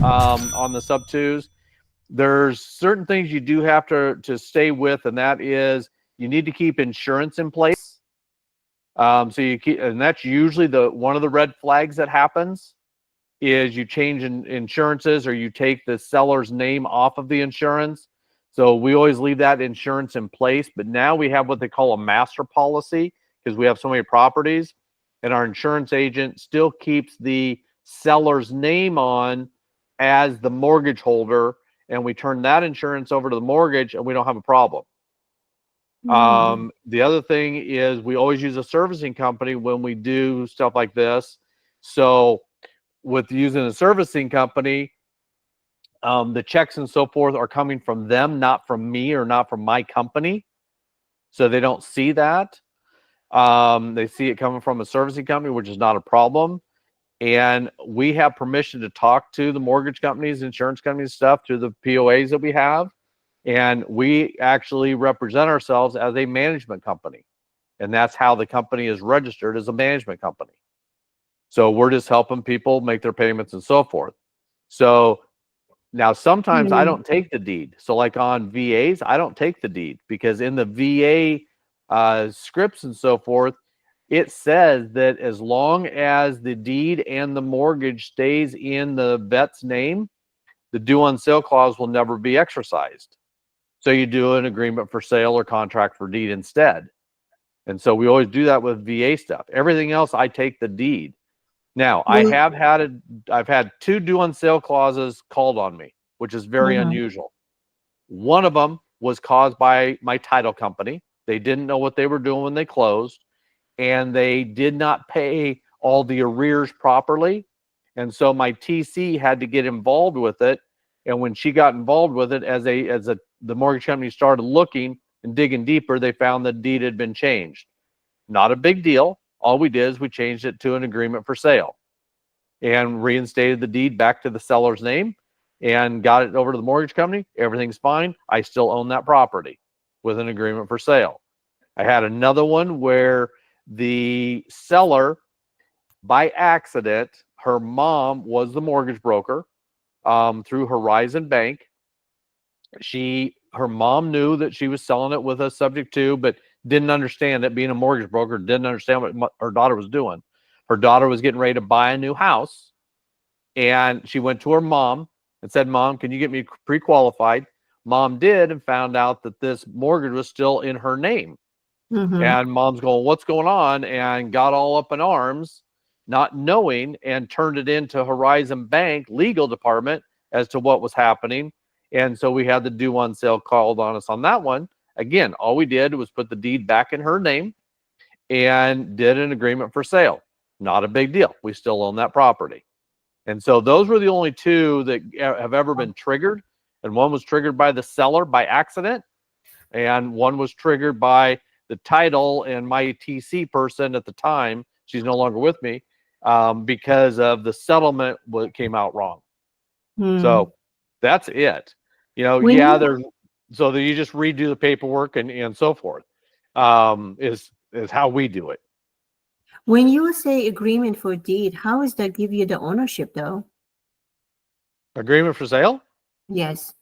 on the sub-2s. There's certain things you do have to stay with, and that is you need to keep insurance in place. So you keep, and that's usually one of the red flags that happens is you change insurances, or you take the seller's name off of the insurance. So we always leave that insurance in place, but now we have what they call a master policy because we have so many properties, and our insurance agent still keeps the seller's name on as the mortgage holder, and we turn that insurance over to the mortgage, and we don't have a problem. The other thing is we always use a servicing company when we do stuff like this. So with using a servicing company, the checks and so forth are coming from them, not from me or not from my company. So they don't see that. They see it coming from a servicing company, which is not a problem. And we have permission to talk to the mortgage companies, insurance companies, stuff through the POAs that we have. And we actually represent ourselves as a management company. And that's how the company is registered, as a management company. So we're just helping people make their payments and so forth. So now sometimes I don't take the deed. So like on VAs, I don't take the deed because in the VA scripts and so forth, it says that as long as the deed and the mortgage stays in the vet's name, the due on sale clause will never be exercised. So you do an agreement for sale or contract for deed instead. And so we always do that with VA stuff. Everything else, I take the deed. Now, I've had 2 due on sale clauses called on me, which is very unusual. One of them was caused by my title company. They didn't know what they were doing when they closed, and they did not pay all the arrears properly. And so my TC had to get involved with it. And when she got involved with it, the mortgage company started looking and digging deeper, they found the deed had been changed. Not a big deal. All we did is we changed it to an agreement for sale and reinstated the deed back to the seller's name and got it over to the mortgage company. Everything's fine. I still own that property with an agreement for sale. I had another one where the seller, by accident, her mom was the mortgage broker through Horizon Bank. Her mom knew that she was selling it with us subject to, but didn't understand it. Being a mortgage broker, didn't understand what her daughter was doing. Her daughter was getting ready to buy a new house, and she went to her mom and said, "Mom, can you get me pre-qualified?" Mom did, and found out that this mortgage was still in her name. And mom's going, "What's going on?" And got all up in arms, not knowing, and turned it into Horizon Bank legal department as to what was happening. And so we had the due on sale called on us on that one. Again, all we did was put the deed back in her name and did an agreement for sale. Not a big deal. We still own that property. And so those were the only 2 that have ever been triggered. And one was triggered by the seller by accident. And one was triggered by the title and my TC person at the time. She's no longer with me because of the settlement came out wrong. So that's it. So that you just redo the paperwork and so forth is how we do it. When you say agreement for deed, how does that give you the ownership though? Agreement for sale? Yes.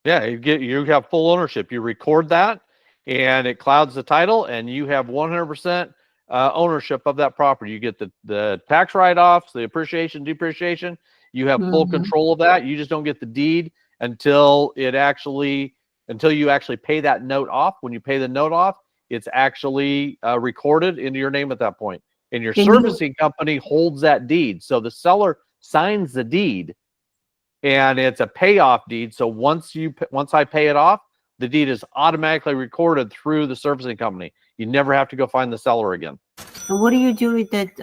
Yeah, you have full ownership. You record that, and it clouds the title, and you have 100% ownership of that property. You get the tax write-offs, the appreciation, depreciation. You have full control of that. You just don't get the deed until you actually pay that note off. When you pay the note off, it's actually recorded into your name at that point. And your servicing company holds that deed. So the seller signs the deed, and it's a payoff deed. So once I pay it off, the deed is automatically recorded through the servicing company. You never have to go find the seller again. And what do you do with that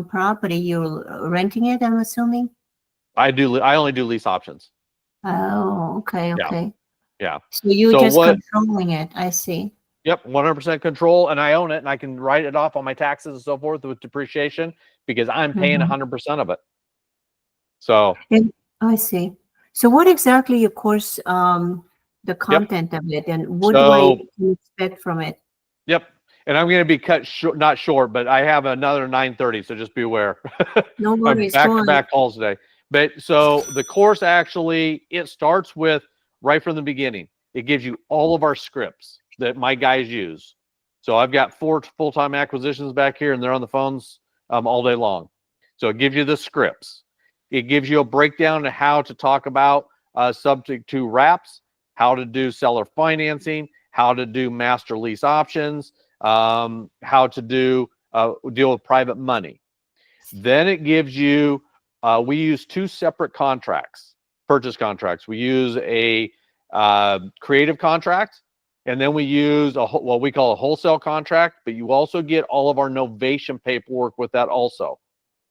property? You're renting it, I'm assuming? I only do lease options. Oh, okay. Yeah. So you're just controlling it. I see. Yep, 100% control, and I own it, and I can write it off on my taxes and so forth with depreciation because I'm paying 100% of it. So I see. So what exactly, of course, the content of it, and what do I expect from it? Yep, and I'm going to be cut short, not short, but I have another 9:30, so just be aware. No worries. Back-to-back calls today. But so the course actually, it starts with right from the beginning. It gives you all of our scripts that my guys use. So I've got 4 full-time acquisitions back here, and they're on the phones all day long. So it gives you the scripts. It gives you a breakdown of how to talk about subject to wraps, how to do seller financing, how to do master lease options, how to do deal with private money. Then it gives you, we use 2 separate contracts, purchase contracts. We use a creative contract, and then we use what we call a wholesale contract, but you also get all of our novation paperwork with that also.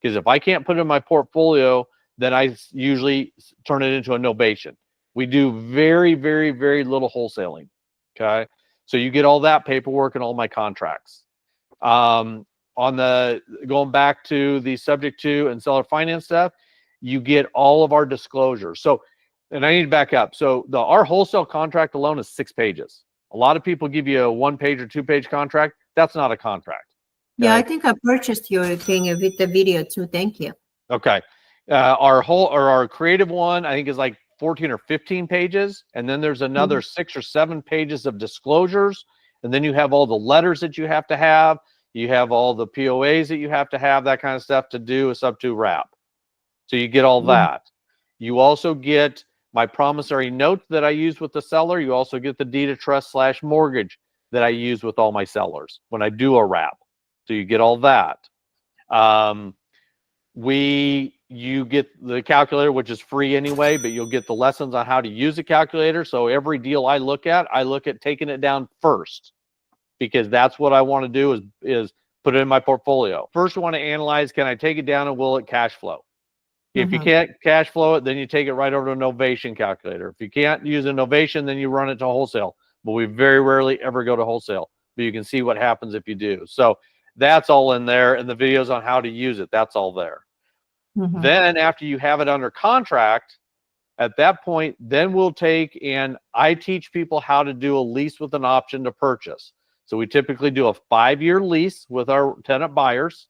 Because if I can't put it in my portfolio, then I usually turn it into a novation. We do very, very, very little wholesaling. Okay. So you get all that paperwork and all my contracts. On the going back to the subject to and seller finance stuff, you get all of our disclosures. So, and I need to back up. So our wholesale contract alone is 6 pages. A lot of people give you a 1-page or 2-page contract. That's not a contract. Okay? Yeah, I think I purchased your thing with the video too. Thank you. Okay. Our creative one, I think, is like 14 or 15 pages. And then there's another 6 or 7 pages of disclosures. And then you have all the letters that you have to have. You have all the POAs that you have to have, that kind of stuff to do a Sub2 wrap. So you get all that. You also get my promissory note that I use with the seller. You also get the deed of trust / mortgage that I use with all my sellers when I do a wrap. So you get all that. You get the calculator, which is free anyway, but you'll get the lessons on how to use a calculator. So every deal I look at taking it down first, because that's what I want to do is put it in my portfolio. First, I want to analyze, can I take it down and will it cash flow? If you can't cash flow it, then you take it right over to a novation calculator. If you can't use a novation, then you run it to wholesale. But we very rarely ever go to wholesale. But you can see what happens if you do. So that's all in there, and the videos on how to use it, that's all there. Then after you have it under contract, at that point, then we'll take and I teach people how to do a lease with an option to purchase. So we typically do a 5-year lease with our tenant buyers.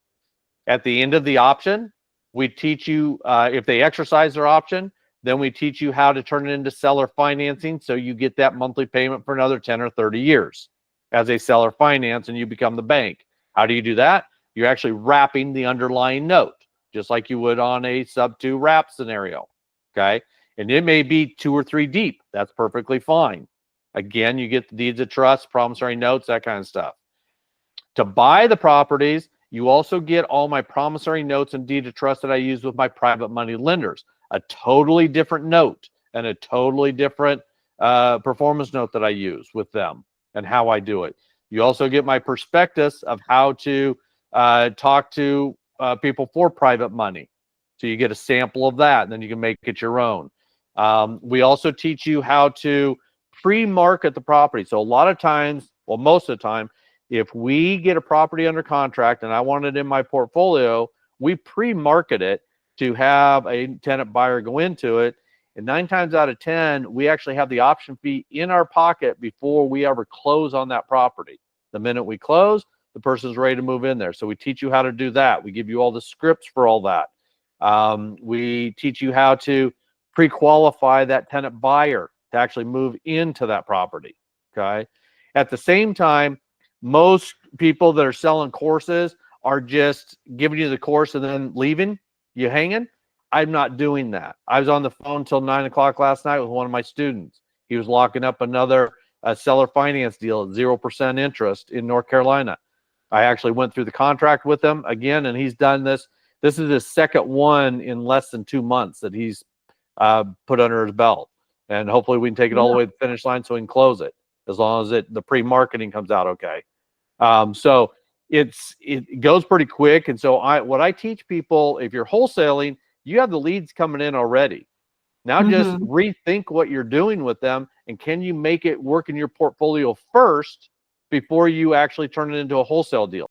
At the end of the option, we teach you, if they exercise their option, then we teach you how to turn it into seller financing, so you get that monthly payment for another 10 or 30 years as a seller finance, and you become the bank. How do you do that? You're actually wrapping the underlying note, just like you would on a Sub2 wrap scenario, okay? And it may be 2 or 3 deep. That's perfectly fine. Again, you get the deeds of trust, promissory notes, that kind of stuff. To buy the properties, you also get all my promissory notes and deed of trust that I use with my private money lenders. A totally different note and a totally different performance note that I use with them and how I do it. You also get my prospectus of how to talk to people for private money. So you get a sample of that, and then you can make it your own. We also teach you how to pre-market the property. So a lot of times, well, most of the time, if we get a property under contract and I want it in my portfolio, we pre-market it to have a tenant buyer go into it. And 9 times out of 10, we actually have the option fee in our pocket before we ever close on that property. The minute we close, the person's ready to move in there. So we teach you how to do that. We give you all the scripts for all that. We teach you how to pre-qualify that tenant buyer to actually move into that property, okay? At the same time, most people that are selling courses are just giving you the course and then leaving you hanging. I'm not doing that. I was on the phone till 9 o'clock last night with one of my students. He was locking up another seller finance deal at 0% interest in North Carolina. I actually went through the contract with him again, and he's done this. This is his second one in less than 2 months that he's put under his belt. And hopefully we can take it all the way to the finish line so we can close it, as long as the pre-marketing comes out okay. So it goes pretty quick. And so what I teach people, if you're wholesaling, you have the leads coming in already. Now just rethink what you're doing with them, and can you make it work in your portfolio first before you actually turn it into a wholesale deal?